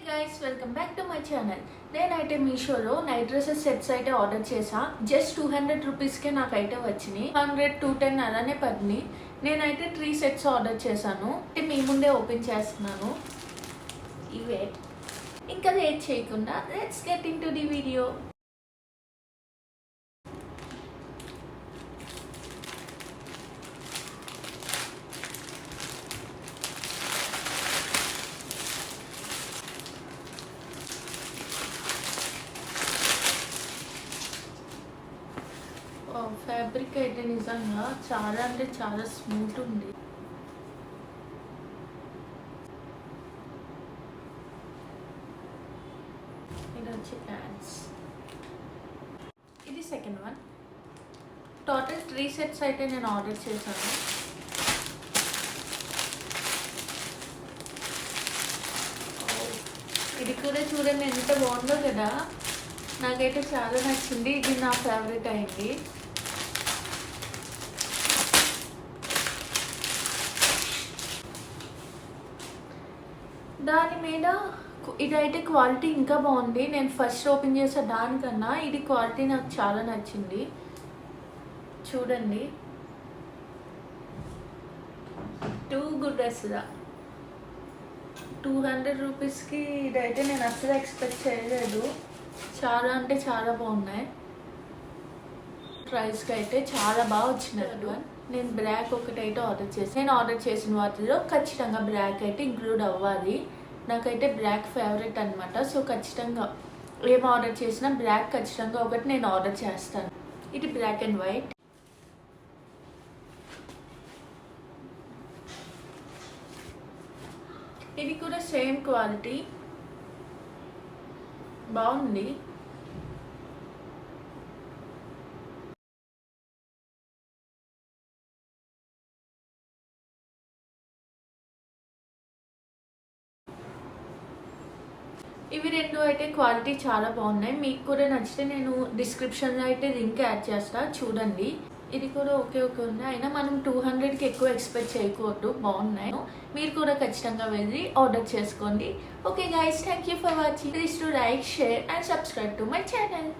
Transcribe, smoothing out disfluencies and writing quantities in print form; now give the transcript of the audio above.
Guys welcome back to my channel. నేనైతే మీషోలో night dresses sets అయితే ఆర్డర్ చేసా. జస్ట్ 200 రూపీస్కే నాకైతే వచ్చినాయి. 100, 210 అలానే పడినాయి. నేనైతే 3 సెట్స్ ఆర్డర్ చేశాను. మీ ముందే ఓపెన్ చేస్తున్నాను. ఇవే ఇంకా లేట్ చేయకుండా let's get in to the video. Fabric అయితే నిజంగా చాలా అంటే చాలా స్మూత్ ఉంది. ఇది వచ్చి ప్యాంట్స్. ఇది సెకండ్ వన్. టోటల్ 3 సెట్స్ అయితే నేను ఆర్డర్ చేశాను. ఇది కూడా చూడండి ఎంత బాగుందో కదా. నాకైతే చాలా నచ్చింది. ఇది నా ఫేవరెట్ అయింది. దాని మీద ఇదైతే క్వాలిటీ ఇంకా బాగుంది. నేను ఫస్ట్ ఓపెన్ చేసే దానికన్నా ఇది క్వాలిటీ నాకు చాలా నచ్చింది. చూడండి, టూ గుడ్ డ్రెస్గా 200 రూపీస్కి ఇదైతే నేను అసలు ఎక్స్పెక్ట్ చేయలేదు. చాలా అంటే చాలా బాగున్నాయి. ప్రైస్కి అయితే చాలా బాగా వచ్చినట్టు. నేను బ్లాక్ ఒకటైతే ఆర్డర్ చేసి, నేను ఆర్డర్ చేసిన వాటిలో ఖచ్చితంగా బ్లాక్ అయితే ఇంక్లూడ్ అవ్వాలి. నాకైతే బ్లాక్ ఫేవరెట్ అనమాట. సో ఖచ్చితంగా ఏం ఆర్డర్ చేసినా బ్లాక్ ఖచ్చితంగా ఒకటి నేను ఆర్డర్ చేస్తాను. ఇది బ్లాక్ అండ్ వైట్. ఇది కూడా సేమ్ క్వాలిటీ, బాగుంది. ఇవి రెండు అయితే క్వాలిటీ చాలా బాగున్నాయి. మీకు కూడా నచ్చితే నేను డిస్క్రిప్షన్లో అయితే లింక్ యాడ్ చేస్తా, చూడండి. ఇది కూడా ఓకే ఉన్నాయి. అయినా మనం 200కి ఎక్కువ ఎక్స్పెక్ట్ చేయకూడదు. బాగున్నాయి. మీరు కూడా ఖచ్చితంగా వెళ్ళి ఆర్డర్ చేసుకోండి. Okay guys, thank you for watching. Please to like, share and subscribe to my channel.